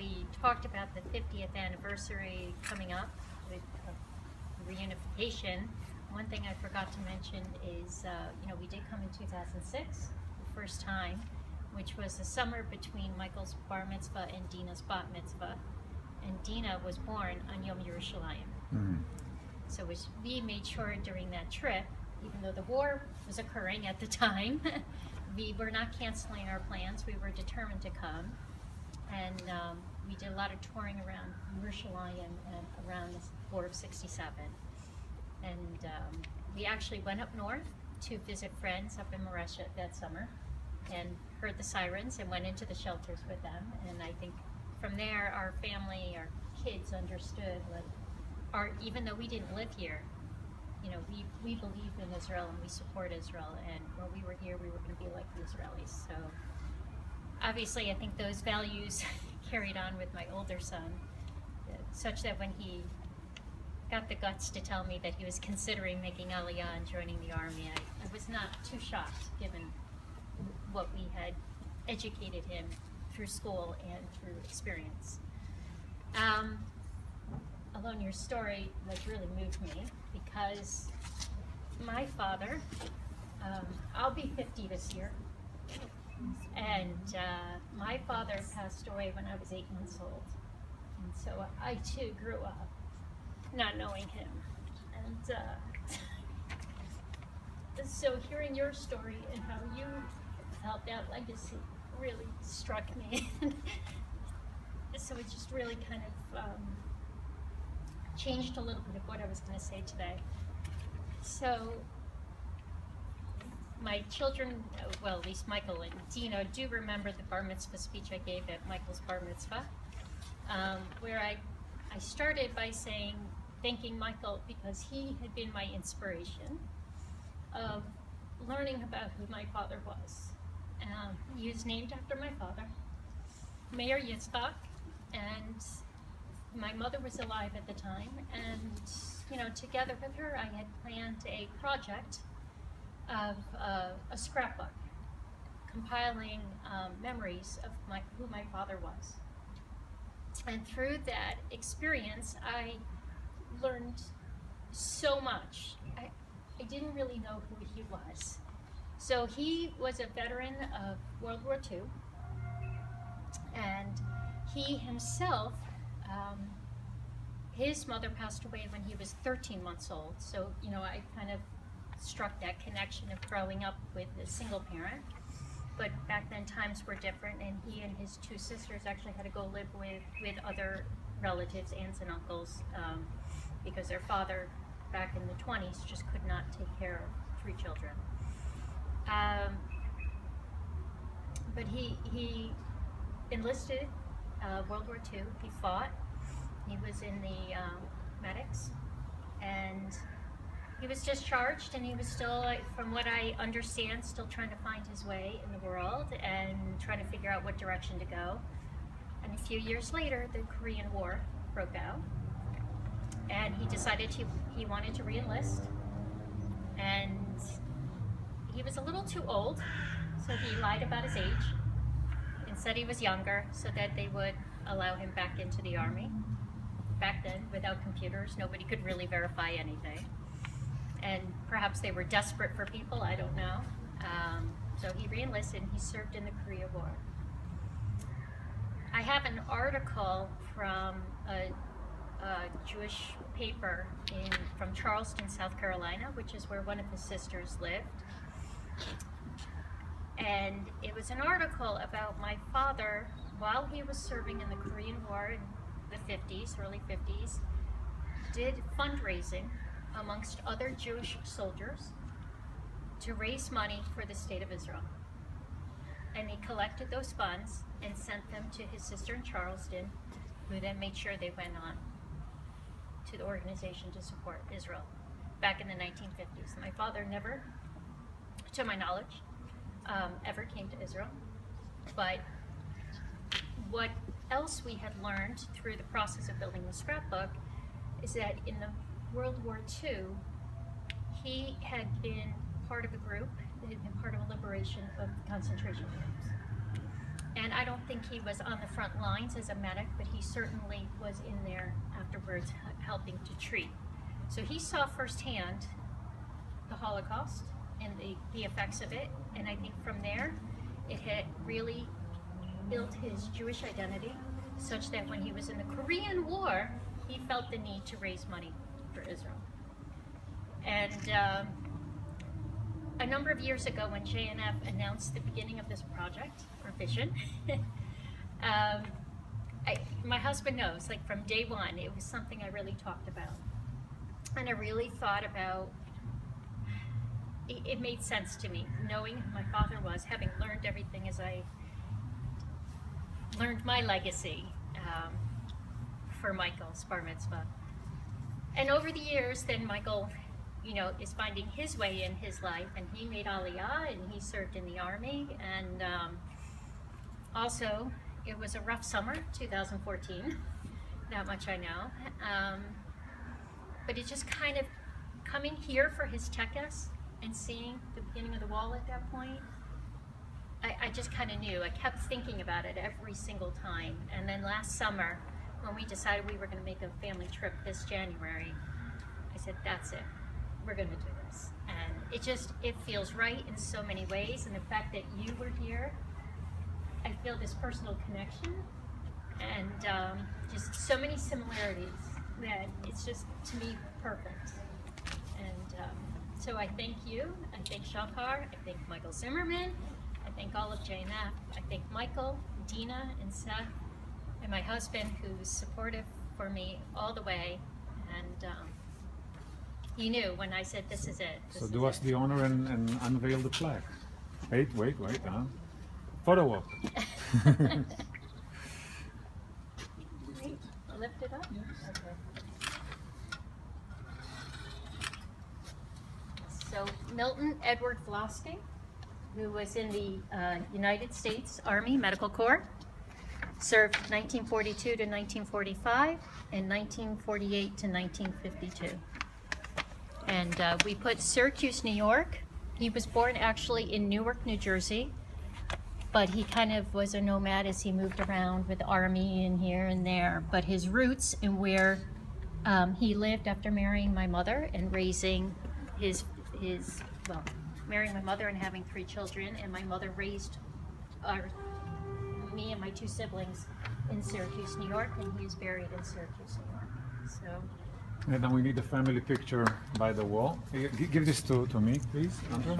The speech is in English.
we talked about the 50th anniversary coming up with reunification, one thing I forgot to mention is, we did come in 2006, the first time, which was the summer between Michael's bar mitzvah and Dina's bat mitzvah. And Dina was born on Yom Yerushalayim. Mm-hmm. So we made sure during that trip, even though the war was occurring at the time, we were not canceling our plans. We were determined to come. And we did a lot of touring around Yerushalayim and around the War of '67. And we actually went up north to visit friends up in Moreshet that summer and heard the sirens and went into the shelters with them. And I think from there, our family, our kids understood, like, even though we didn't live here, we believe in Israel and we support Israel. And when we were here, we were going to be like the Israelis. So obviously, I think those values carried on with my older son, such that when he got the guts to tell me that he was considering making Aliyah and joining the army, I was not too shocked, given what we had educated him through school and through experience. Alone, your story really moved me, because my father, I'll be 50 this year, and my father passed away when I was 8 months old, and so I too grew up not knowing him. And so hearing your story and how you felt that legacy really struck me. So it just really kind of changed a little bit of what I was going to say today. So my children, well, at least Michael and Dina, do remember the bar mitzvah speech I gave at Michael's bar mitzvah, where I started by thanking Michael, because he had been my inspiration of learning about who my father was. He was named after my father, Mayor Yitzchak, and my mother was alive at the time, and together with her I had planned a project of a scrapbook compiling memories of who my father was. And through that experience I learned so much. I didn't really know who he was. So he was a veteran of World War II, and he himself, his mother passed away when he was 13 months old. So, I kind of struck that connection of growing up with a single parent. But back then times were different, and he and his 2 sisters actually had to go live with other relatives, aunts and uncles, because their father back in the 20s just could not take care of 3 children. But he enlisted World War II. He fought. He was in the medics, and he was discharged, and he was still, from what I understand, still trying to find his way in the world and trying to figure out what direction to go. And a few years later, the Korean War broke out, and he decided he wanted to re-enlist, and he was a little too old, so he lied about his age and said he was younger so that they would allow him back into the army. Back then, without computers, nobody could really verify anything, and perhaps they were desperate for people, I don't know. So he re-enlisted and he served in the Korea War. I have an article from a Jewish paper from Charleston, South Carolina, which is where one of his sisters lived. And it was an article about my father while he was serving in the Korean War in the 50s, early 50s, did fundraising amongst other Jewish soldiers to raise money for the state of Israel. And he collected those funds and sent them to his sister in Charleston, who then made sure they went on to the organization to support Israel back in the 1950s. My father never, to my knowledge, ever came to Israel. But what else we had learned through the process of building the scrapbook is that in the World War II, he had been part of a group that had been part of a liberation of concentration camps. And I don't think he was on the front lines as a medic, but he certainly was in there afterwards helping to treat. So he saw firsthand the Holocaust and the effects of it, and I think from there it had really built his Jewish identity such that when he was in the Korean War, he felt the need to raise money for Israel. And a number of years ago when JNF announced the beginning of this project, or vision, my husband knows, like from day one, it was something I really talked about. And I really thought about, it made sense to me, knowing who my father was, having learned everything as I learned my legacy for Michael's bar mitzvah. And over the years, then Michael, you know, is finding his way in his life, and he made Aliyah, and he served in the army, and also, it was a rough summer, 2014, that much I know. But it just kind of, coming here for his tekes and seeing the beginning of the wall at that point, I just kind of knew. I kept thinking about it every single time. And then last summer, when we decided we were going to make a family trip this January, I said, that's it. We're going to do this. And it feels right in so many ways. And the fact that you were here, I feel this personal connection and just so many similarities that it's just, to me, perfect. And so I thank you, I thank Shahar, I thank Michael Zimmerman, I thank all of JNF, I thank Michael, Dina, and Seth, and my husband who's supportive for me all the way. And he knew when I said this is it. So do us the honor and unveil the plaque. Wait, huh? Photo op. Great. Lift it up? Yes. Okay. So Milton Edward Vlosky, who was in the United States Army Medical Corps, served 1942 to 1945 and 1948 to 1952. And we put Syracuse, New York. He was born actually in Newark, New Jersey, but he kind of was a nomad as he moved around with the Army and here and there. But his roots and where he lived after marrying my mother and raising marrying my mother and having 3 children, and my mother raised me and my 2 siblings in Syracuse, New York, and he is buried in Syracuse, New York. So. And then we need a family picture by the wall. Give this to me, please, Andrew.